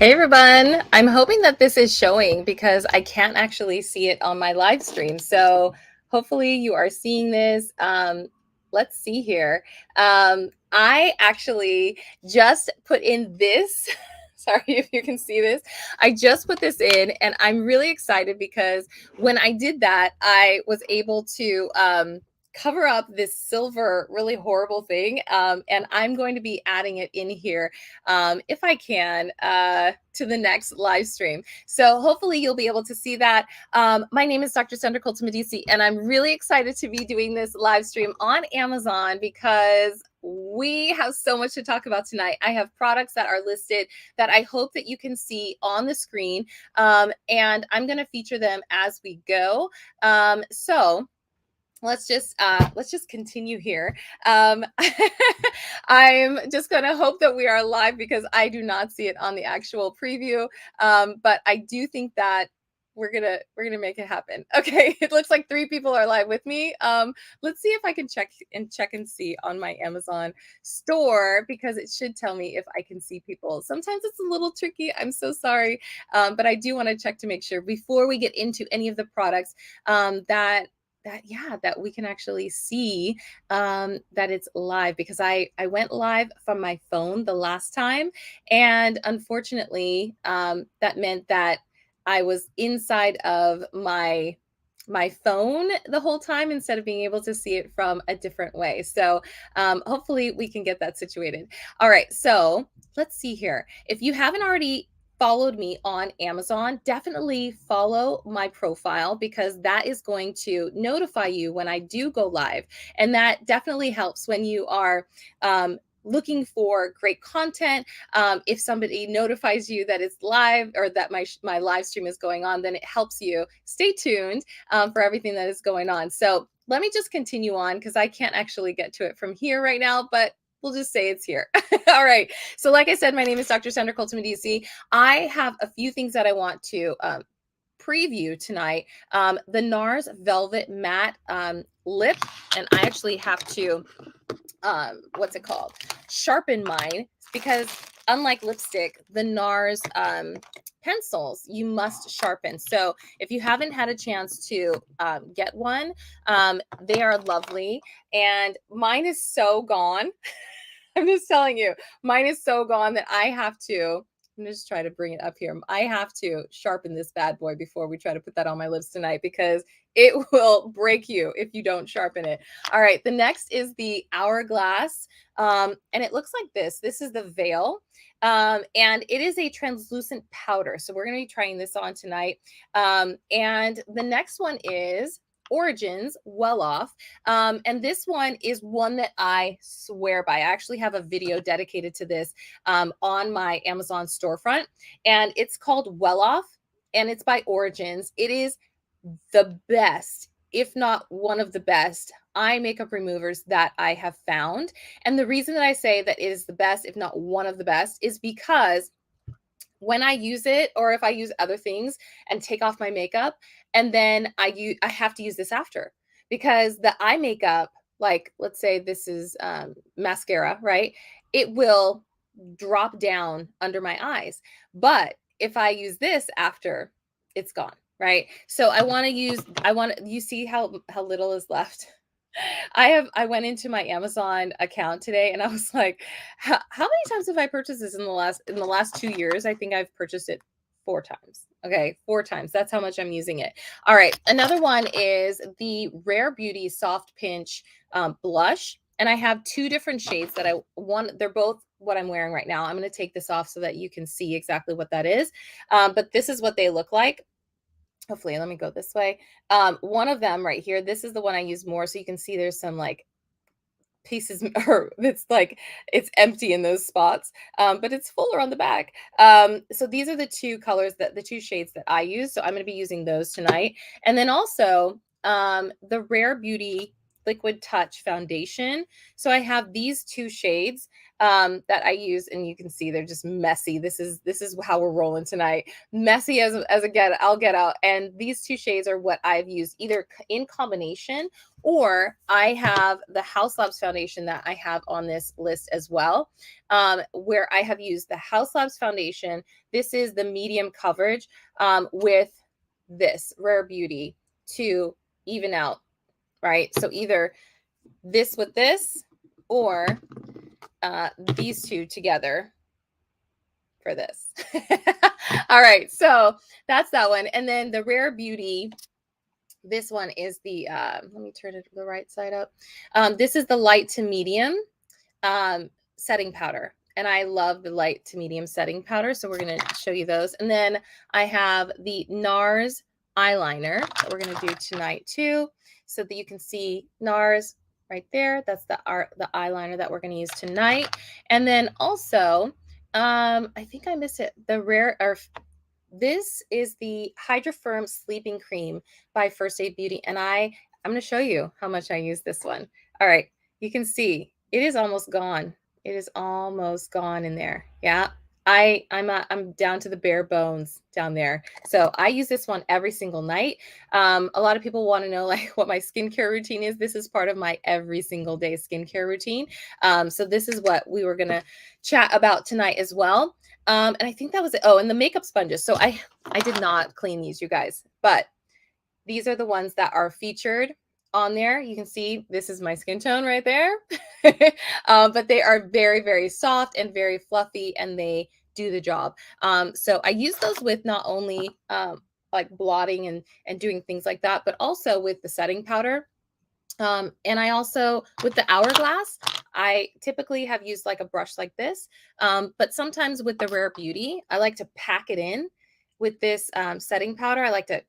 Hey everyone, I'm hoping that this is showing because I can't actually see it on my live stream. So hopefully you are seeing this. Let's see here. I actually just put in this. Sorry if you can see this. I just put this in and I'm really excited because when I did that, I was able to cover up this silver, really horrible thing. And I'm going to be adding it in here if I can, to the next live stream. So hopefully you'll be able to see that. My name is Dr. Sandra Colton-Medici, and I'm really excited to be doing this live stream on Amazon because we have so much to talk about tonight. I have products that are listed that I hope that you can see on the screen, and I'm going to feature them as we go. So let's just continue here. I'm just going to hope that we are live because I do not see it on the actual preview, but I do think that we're gonna make it happen. Okay, it looks like 3 people are live with me. Let's see if I can check and see on my Amazon store, because it should tell me if I can see people. Sometimes it's a little tricky, I'm so sorry, but I do want to check to make sure before we get into any of the products that we can actually see that it's live, because I went live from my phone the last time, and unfortunately that meant that I was inside of my phone the whole time instead of being able to see it from a different way. So hopefully we can get that situated. All right, so let's see here. If you haven't already followed me on Amazon, definitely follow my profile, because that is going to notify you when I do go live. And that definitely helps when you are looking for great content. If somebody notifies you that it's live or that my live stream is going on, then it helps you stay tuned for everything that is going on. So let me just continue on, because I can't actually get to it from here right now, but we'll just say it's here. All right. So like I said, my name is Dr. Sandra Colton-Medici. I have a few things that I want to preview tonight. The NARS Velvet Matte Lip, and I actually have to, what's it called? Sharpen mine, because unlike lipstick, the NARS pencils, you must sharpen. So if you haven't had a chance to get one, they are lovely. And mine is so gone. I'm just telling you, mine is so gone that I have to. I'm just try to bring it up here. I have to sharpen this bad boy before we try to put that on my lips tonight, because it will break you if you don't sharpen it. All right, the next is the Hourglass, and it looks like this. This is the Veil, and it is a translucent powder. So we're going to be trying this on tonight. And the next one is Origins Well Off. And this one is one that I swear by. I actually have a video dedicated to this on my Amazon storefront, and it's called Well Off, and it's by Origins. It is the best, if not one of the best, eye makeup removers that I have found. And the reason that I say that it is the best, if not one of the best, is because when I use it, or if I use other things and take off my makeup, and then I have to use this after, because the eye makeup, like let's say this is mascara, right? It will drop down under my eyes. But if I use this after, it's gone, right? So you see how little is left. I went into my Amazon account today and I was like, how many times have I purchased this in the last 2 years? I think I've purchased it 4 times. Okay, 4 times. That's how much I'm using it. All right, another one is the Rare Beauty Soft Pinch blush. And I have 2 different shades that they're both what I'm wearing right now. I'm going to take this off so that you can see exactly what that is. But this is what they look like. Hopefully, let me go this way. One of them right here, this is the one I use more. So you can see there's some like pieces, or it's like it's empty in those spots, but it's fuller on the back. So these are the 2 colors, the 2 shades that I use. So I'm going to be using those tonight. And then also the Rare Beauty Liquid Touch foundation. So I have these two shades that I use, and you can see they're just messy. This is how we're rolling tonight. Messy as I'll get out. And these two shades are what I've used either in combination, or I have the Haus Labs foundation that I have on this list as well, where I have used the Haus Labs foundation. This is the medium coverage with this Rare Beauty to even out, right? So either this with this, or these two together for this. All right, so that's that one. And then the Rare Beauty, this one is the, let me turn it the right side up. This is the light to medium setting powder. And I love the light to medium setting powder. So we're going to show you those. And then I have the NARS eyeliner that we're going to do tonight too, so that you can see NARS right there. That's the eyeliner that we're going to use tonight. And then also, I think I missed it. This is the Hydra-Firm Sleeping Cream by First Aid Beauty. And I'm going to show you how much I use this one. All right. You can see it is almost gone. It is almost gone in there. Yeah. I'm down to the bare bones down there. So I use this one every single night. A lot of people want to know like what my skincare routine is. This is part of my every single day skincare routine. So this is what we were going to chat about tonight as well. And I think that was it. Oh, and the makeup sponges. So I did not clean these, you guys, but these are the ones that are featured on there. You can see this is my skin tone right there. But they are very, very soft and very fluffy, and they do the job. So I use those with not only like blotting and doing things like that, but also with the setting powder. And I also, with the Hourglass, I typically have used like a brush like this. But sometimes with the Rare Beauty, I like to pack it in with this setting powder. I like to,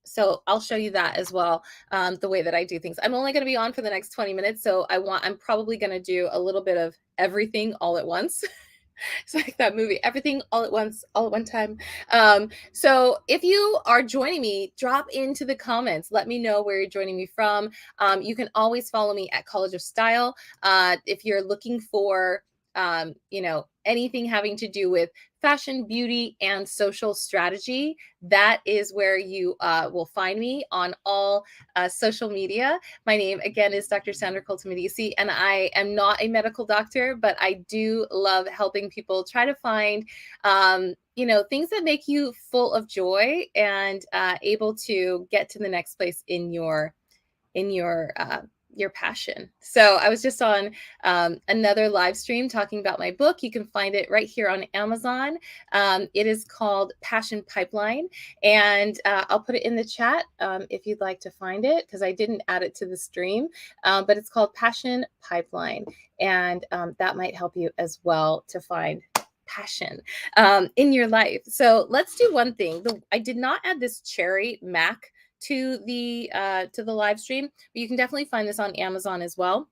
so I'll show you that as well, the way that I do things. I'm only going to be on for the next 20 minutes. So I'm probably going to do a little bit of everything all at once. It's like that movie, everything all at once, all at one time. So if you are joining me, drop into the comments. Let me know where you're joining me from. You can always follow me at College of Style. If you're looking for, anything having to do with fashion, beauty, and social strategy, that is where you will find me on all social media. My name, again, is Dr. Sandra Colton-Medici, and I am not a medical doctor, but I do love helping people try to find, things that make you full of joy and able to get to the next place in your passion. So I was just on another live stream talking about my book. You can find it right here on Amazon. It is called Passion Pipeline, and I'll put it in the chat if you'd like to find it, because I didn't add it to the stream, but it's called Passion Pipeline, and that might help you as well to find passion in your life. So let's do one thing. I did not add this cherry MAC to the live stream, but you can definitely find this on Amazon as well.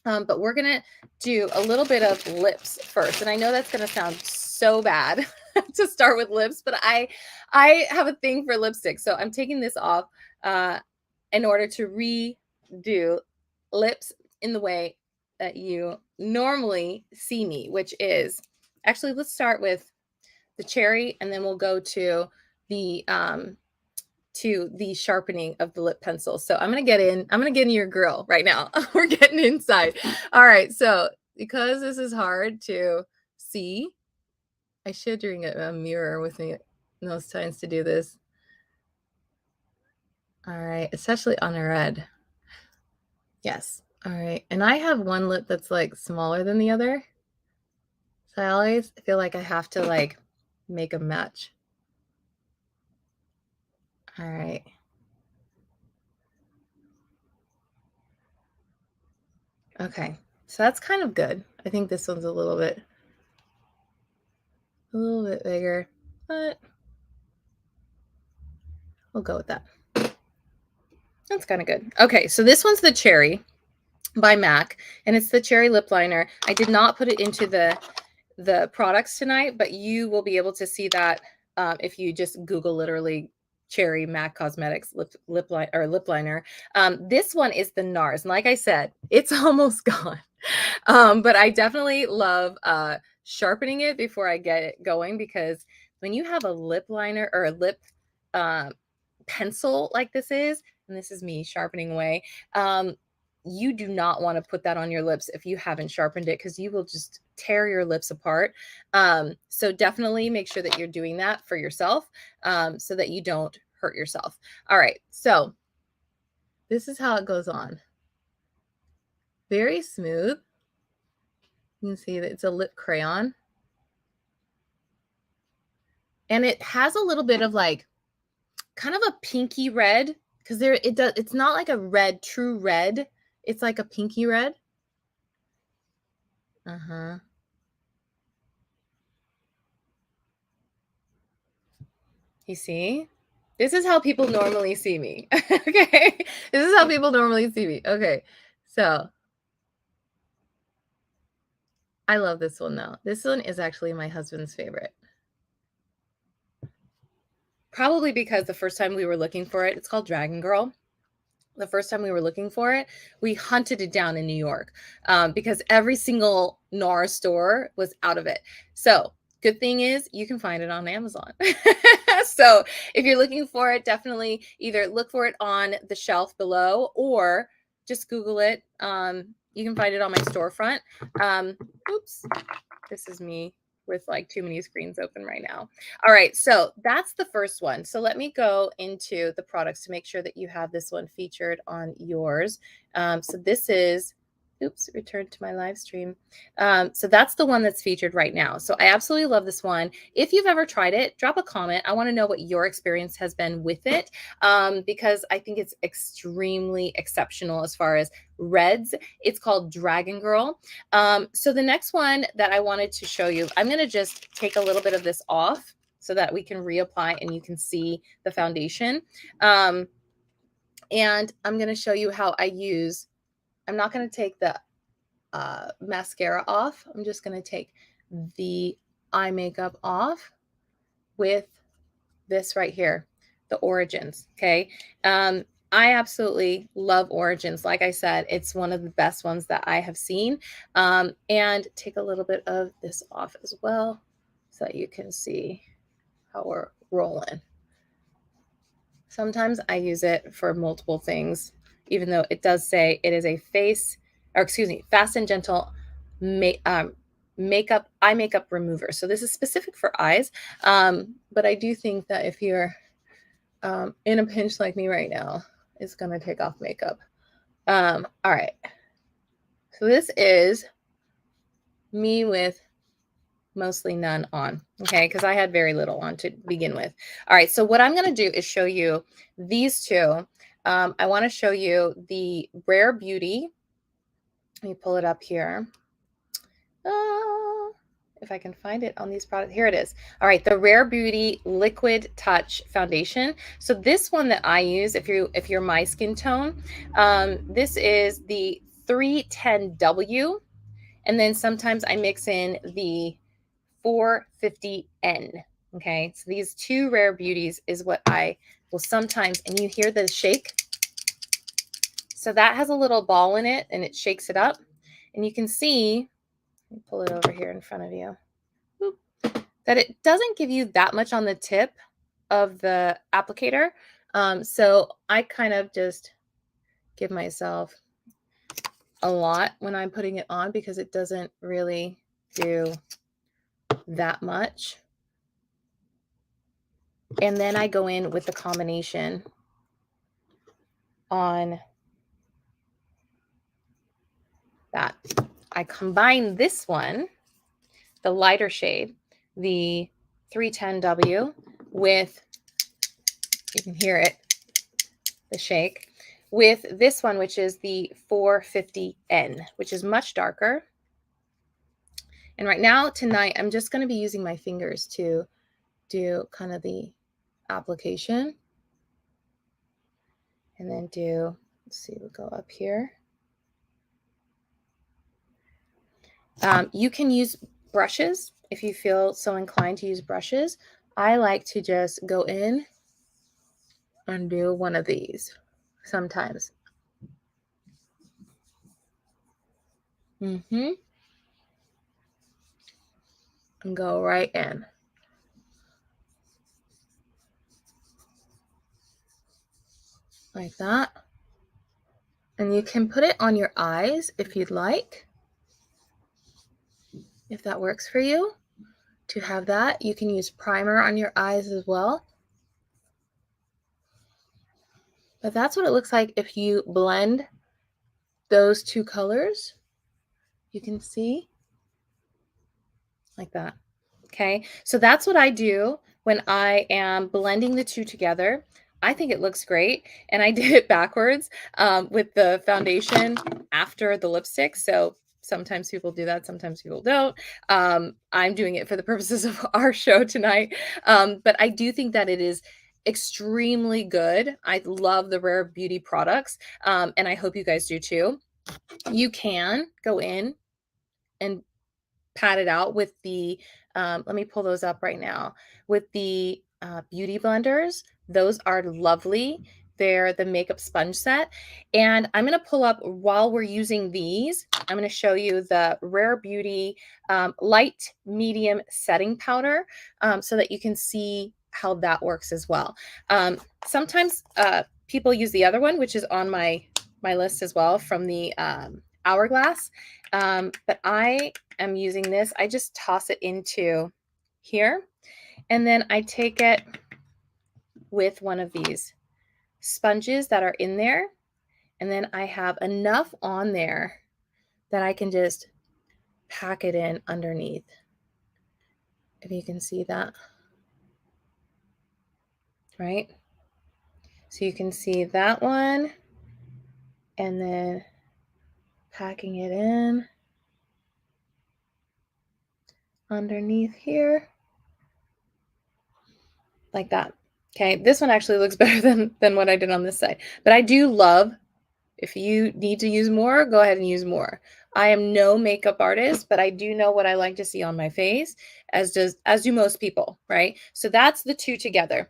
But we're gonna do a little bit of lips first, and I know that's gonna sound so bad to start with lips, but I have a thing for lipstick, so I'm taking this off in order to redo lips in the way that you normally see me, which is actually, let's start with the cherry, and then we'll go to the sharpening of the lip pencil. So I'm going to get in your grill right now. We're getting inside. All right. So because this is hard to see, I should bring a mirror with me most times to do this. All right. Especially on a red. Yes. All right. And I have one lip that's like smaller than the other. So I always feel like I have to like make a match. All right. Okay, so that's kind of good. I think this one's a little bit bigger, but we'll go with that. That's kind of good. Okay, so this one's the Cherry by MAC, and it's the Cherry lip liner. I did not put it into the products tonight, but you will be able to see that if you just Google literally Cherry MAC Cosmetics lip liner. This one is the NARS. And like I said, it's almost gone. But I definitely love sharpening it before I get it going, because when you have a lip liner or a lip pencil like this is, and this is me sharpening away, you do not want to put that on your lips if you haven't sharpened it, because you will just tear your lips apart. So definitely make sure that you're doing that for yourself, so that you don't hurt yourself. All right, so this is how it goes on. Very smooth. You can see that it's a lip crayon. And it has a little bit of like kind of a pinky red, because it's not like a red, true red. It's like a pinky red. You see? This is how people normally see me. Okay. This is how people normally see me. Okay. So I love this one though. This one is actually my husband's favorite. Probably because the first time we were looking for it, it's called Dragon Girl. The first time we were looking for it, we hunted it down in New York, because every single NARS store was out of it. So good thing is you can find it on Amazon. So if you're looking for it, definitely either look for it on the shelf below or just Google it. You can find it on my storefront. Oops, this is me with like too many screens open right now. All right, so that's the first one. So let me go into the products to make sure that you have this one featured on yours. So this is, oops, return to my live stream. So that's the one that's featured right now. So I absolutely love this one. If you've ever tried it, drop a comment. I want to know what your experience has been with it, because I think it's extremely exceptional as far as reds. It's called Dragon Girl. So the next one that I wanted to show you, I'm going to just take a little bit of this off so that we can reapply and you can see the foundation. And I'm going to show you how I use, I'm not going to take the mascara off. I'm just going to take the eye makeup off with this right here, the Origins. Okay. I absolutely love Origins. Like I said, it's one of the best ones that I have seen. And take a little bit of this off as well so that you can see how we're rolling. Sometimes I use it for multiple things, even though it does say it is a fast and gentle eye makeup remover. So this is specific for eyes. But I do think that if you're in a pinch like me right now, it's going to take off makeup. All right. So this is me with mostly none on, okay, because I had very little on to begin with. All right, so what I'm going to do is show you these two. I want to show you the Rare Beauty. Let me pull it up here. If I can find it on these products. Here it is. All right, the Rare Beauty Liquid Touch Foundation. So this one that I use, if you're my skin tone, this is the 310W, and then sometimes I mix in the 450N. Okay, so these two Rare Beauties is what I will sometimes, and you hear the shake. So that has a little ball in it and it shakes it up. And you can see, let me pull it over here in front of you, that it doesn't give you that much on the tip of the applicator. So I kind of just give myself a lot when I'm putting it on because it doesn't really do that much. And then I go in with the combination on that. I combine this one, the lighter shade, the 310W, with, you can hear it, the shake, with this one, which is the 450N, which is much darker. And right now, tonight, I'm just going to be using my fingers to do kind of the application. And then do, let's see, we'll go up here. You can use brushes if you feel so inclined to use brushes. I like to just go in and do one of these sometimes. And go right in. Like that. And you can put it on your eyes if you'd like. If that works for you to have that. You can use primer on your eyes as well. But that's what it looks like if you blend those two colors. You can see like that. Okay, so that's what I do when I am blending the two together. I think it looks great. And I did it backwards with the foundation after the lipstick. So sometimes people do that, sometimes people don't. I'm doing it for the purposes of our show tonight. But I do think that it is extremely good. I love the Rare Beauty products. And I hope you guys do too. You can go in and pat it out with the, let me pull those up right now, with the beauty blenders. Those are lovely. They're the makeup sponge set. And I'm going to pull up while we're using these, I'm going to show you the Rare Beauty light medium setting powder so that you can see how that works as well. Sometimes people use the other one, which is on my list as well, from the Hourglass. But I am using this. I just toss it into here, and then I take it with one of these sponges that are in there, and then I have enough on there that I can just pack it in underneath. If you can see that, right? So you can see that one, and then packing it in underneath here like that. Okay, this one actually looks better than what I did on this side. But I do love, if you need to use more, go ahead and use more. I am no makeup artist, but I do know what I like to see on my face, as do most people, right? So that's the two together.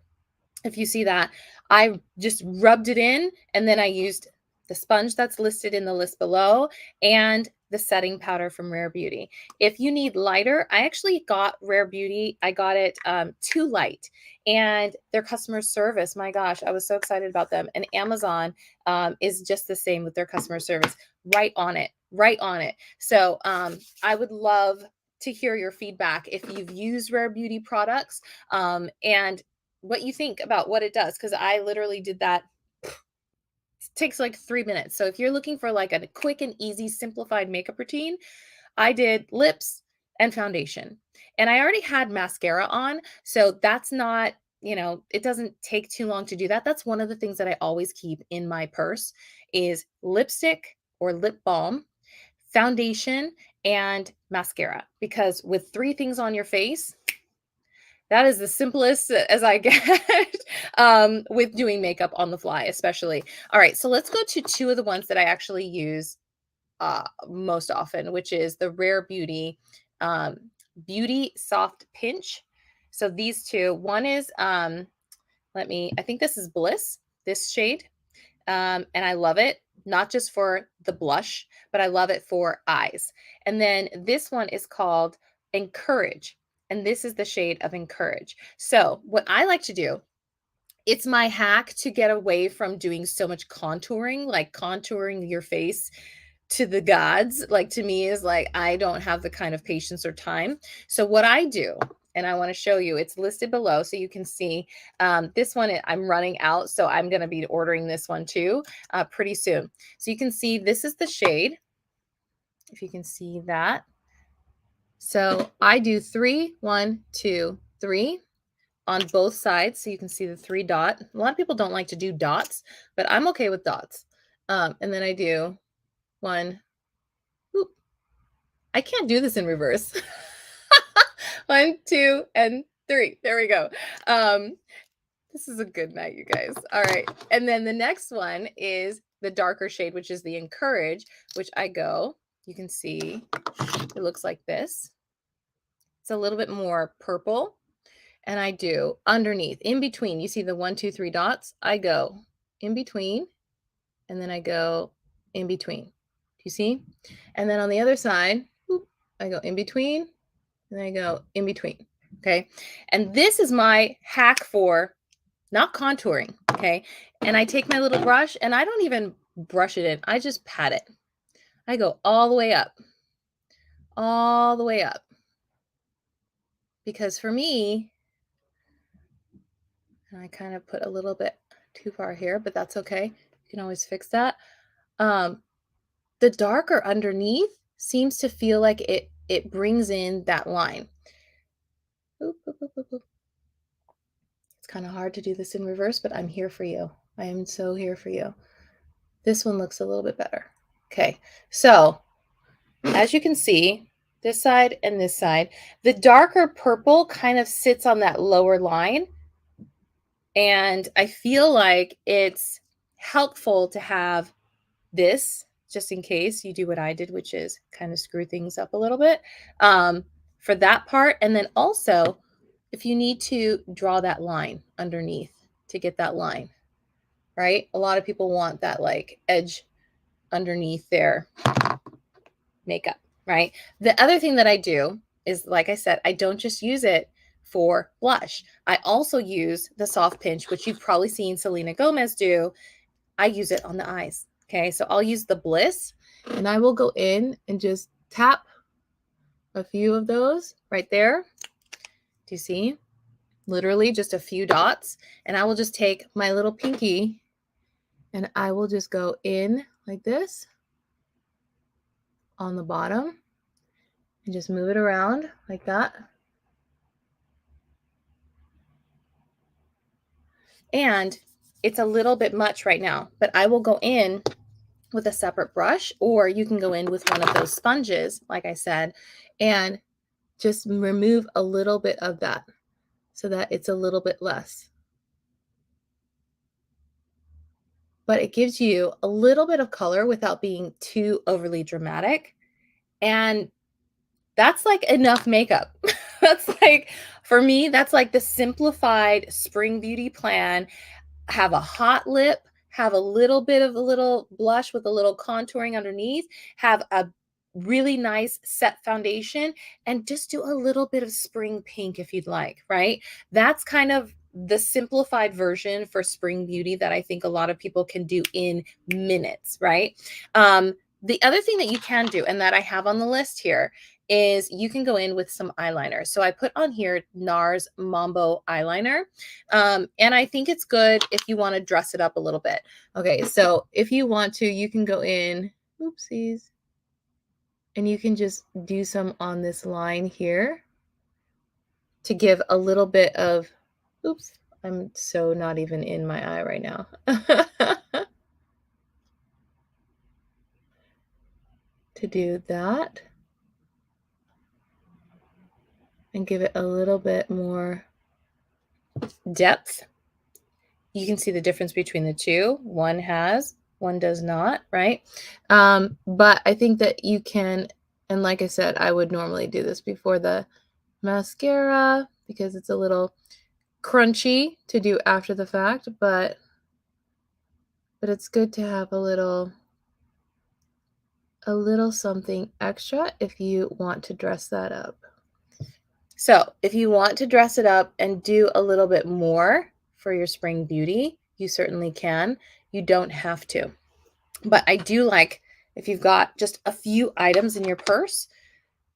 If you see that, I just rubbed it in, and then I used the sponge that's listed in the list below and the setting powder from Rare Beauty. If you need lighter, I actually got Rare Beauty. I got it too light, and their customer service, my gosh, I was so excited about them. And Amazon is just the same with their customer service. Right on it, right on it. So I would love to hear your feedback if you've used Rare Beauty products and what you think about what it does, because I literally did that. It takes like 3 minutes. So if you're looking for like a quick and easy simplified makeup routine, I did lips and foundation. And I already had mascara on, so that's not, it doesn't take too long to do that. That's one of the things that I always keep in my purse is lipstick or lip balm, foundation, and mascara, because with 3 things on your face, that is the simplest as I get with doing makeup on the fly, especially. All right, so let's go to 2 of the ones that I actually use most often, which is the Rare Beauty Beauty Soft Pinch. So these 2, one is, I think this is Bliss, this shade. And I love it, not just for the blush, but I love it for eyes. And then this one is called Encourage. And this is the shade of Encourage. So what I like to do, it's my hack to get away from doing so much contouring, like contouring your face to the gods. Like, to me, is like, I don't have the kind of patience or time. So what I do, and I want to show you, it's listed below so you can see. This one I'm running out, so I'm going to be ordering this one too pretty soon. So you can see this is the shade, if you can see that. So I do 3, 1, 2, 3 on both sides, so you can see the 3 dot. A lot of people don't like to do dots, but I'm okay with dots. And then I do 1. Oop, I can't do this in reverse. 1, 2, and 3. There we go. This is a good night, you guys. All right. And then the next one is the darker shade, which is the Encourage, which I go, you can see it looks like this. It's a little bit more purple. and I do underneath, in between. You see the 1, 2, 3 dots? I go in between, and then I go in between. Do you see? And then on the other side, I go in between, and I go in between. Okay. And this is my hack for not contouring. Okay. And I take my little brush and I don't even brush it in. I just pat it. I go all the way up, all the way up. Because for me, and I kind of put a little bit too far here, but that's okay. You can always fix that. The darker underneath seems to feel like it brings in that line. Boop, boop, boop, boop, boop. It's kind of hard to do this in reverse, but I'm here for you. I am so here for you. This one looks a little bit better. Okay, so as you can see, this side and this side, the darker purple kind of sits on that lower line. And I feel like it's helpful to have this just in case you do what I did, which is kind of screw things up a little bit for that part. And then also, if you need to draw that line underneath to get that line, right? A lot of people want that like edge underneath their makeup, right? The other thing that I do is, like I said, I don't just use it for blush. I also use the soft pinch, which you've probably seen Selena Gomez do. I use it on the eyes. Okay, so I'll use the Bliss and I will go in and just tap a few of those right there. Do you see? Literally just a few dots. And I will just take my little pinky and I will just go in like this on the bottom and just move it around like that. And it's a little bit much right now, but I will go in with a separate brush, or you can go in with one of those sponges, like I said, and just remove a little bit of that so that it's a little bit less. But it gives you a little bit of color without being too overly dramatic. And that's like enough makeup. That's like, for me, that's like the simplified spring beauty plan. Have a hot lip, have a little bit of a little blush with a little contouring underneath, have a really nice set foundation, and just do a little bit of spring pink if you'd like, right? That's kind of the simplified version for spring beauty that I think a lot of people can do in minutes, right? The other thing that you can do, and that I have on the list here, is you can go in with some eyeliner. So I put on here NARS Mambo eyeliner. And I think it's good if you want to dress it up a little bit. Okay, so if you want to, you can go in, oopsies, and you can just do some on this line here to give a little bit of, oops, I'm so not even in my eye right now. To do that and give it a little bit more depth. You can see the difference between the two. One has, one does not, right? But I think that you can, and like I said, I would normally do this before the mascara because it's a little crunchy to do after the fact, but it's good to have a little something extra if you want to dress that up. So if you want to dress it up and do a little bit more for your spring beauty, you certainly can. You don't have to. But I do like, if you've got just a few items in your purse,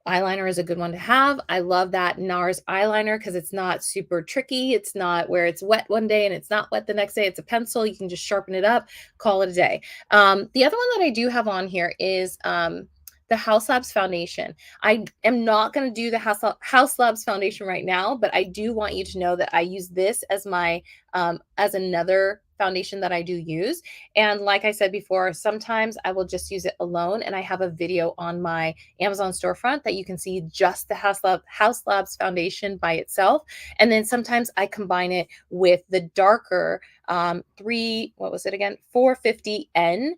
eyeliner is a good one to have. I love that NARS eyeliner because it's not super tricky. It's not where it's wet one day and it's not wet the next day. It's a pencil. You can just sharpen it up, call it a day. The other one that I do have on here is the Haus Labs foundation. I am not going to do the Haus Labs foundation right now, but I do want you to know that I use this as my as another foundation that I do use. And like I said before, sometimes I will just use it alone, and I have a video on my Amazon storefront that you can see just the Haus Labs foundation by itself. And then sometimes I combine it with the darker what was it again? 450N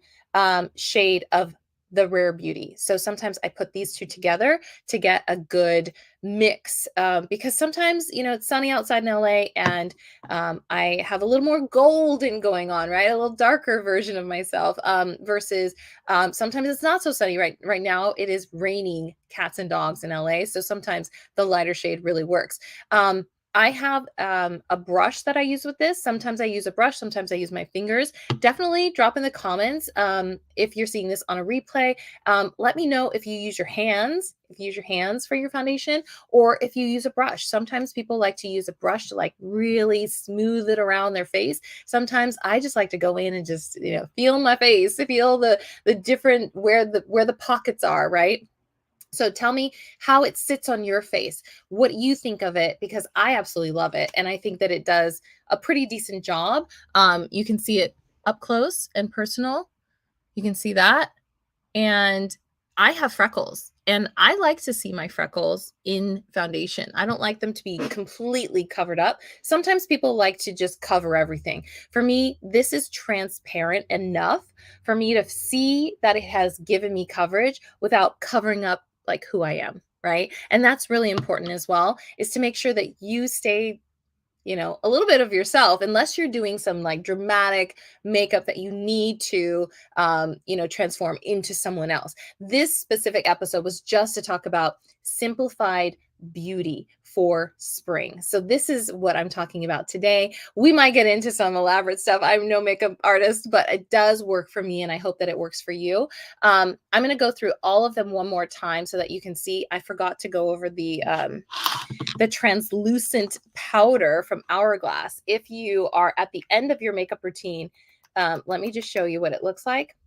shade of the Rare Beauty. So sometimes I put these two together to get a good mix, because sometimes, you know, it's sunny outside in LA, and I have a little more golden going on, right? A little darker version of myself, versus sometimes it's not so sunny. Right now it is raining cats and dogs in LA. So sometimes the lighter shade really works. I have a brush that I use with this. Sometimes I use a brush, sometimes I use my fingers. Definitely drop in the comments if you're seeing this on a replay. Let me know if you use your hands, for your foundation, or if you use a brush. Sometimes people like to use a brush to like really smooth it around their face. Sometimes I just like to go in and just, you know, feel my face, feel the different where the pockets are, right? So tell me how it sits on your face, what you think of it, because I absolutely love it. And I think that it does a pretty decent job. You can see it up close and personal. You can see that. And I have freckles, and I like to see my freckles in foundation. I don't like them to be completely covered up. Sometimes people like to just cover everything. For me, this is transparent enough for me to see that it has given me coverage without covering up like who I am, right? And that's really important as well, is to make sure that you stay, you know, a little bit of yourself, unless you're doing some like dramatic makeup that you need to, you know, transform into someone else. This specific episode was just to talk about simplified beauty for spring. So this is what I'm talking about today. We might get into some elaborate stuff. I'm no makeup artist, but it does work for me, and I hope that it works for you. I'm going to go through all of them one more time so that you can see. I forgot to go over the translucent powder from Hourglass. If you are at the end of your makeup routine, let me just show you what it looks like.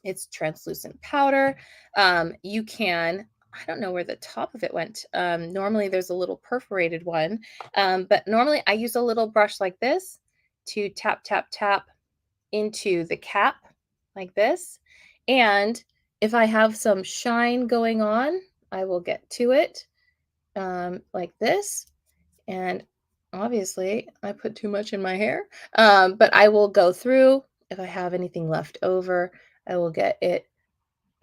It's translucent powder. You can, I don't know where the top of it went. Normally there's a little perforated one, but normally I use a little brush like this to tap, tap, tap into the cap like this. And if I have some shine going on, I will get to it like this. And obviously I put too much in my hair, but I will go through. If I have anything left over, I will get it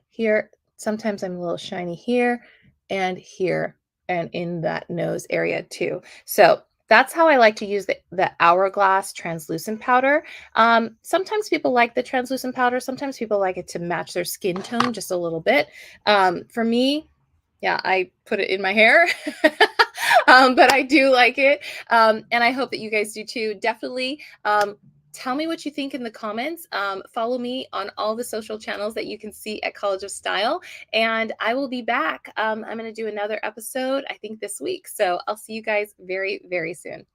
here. Sometimes I'm a little shiny here and here and in that nose area too. So that's how I like to use the Hourglass translucent powder. Sometimes people like the translucent powder. Sometimes people like it to match their skin tone just a little bit. For me, yeah, I put it in my hair. But I do like it. And I hope that you guys do too. Definitely tell me what you think in the comments. Follow me on all the social channels that you can see at College of Style. And I will be back. I'm going to do another episode, I think this week. So I'll see you guys very, very soon.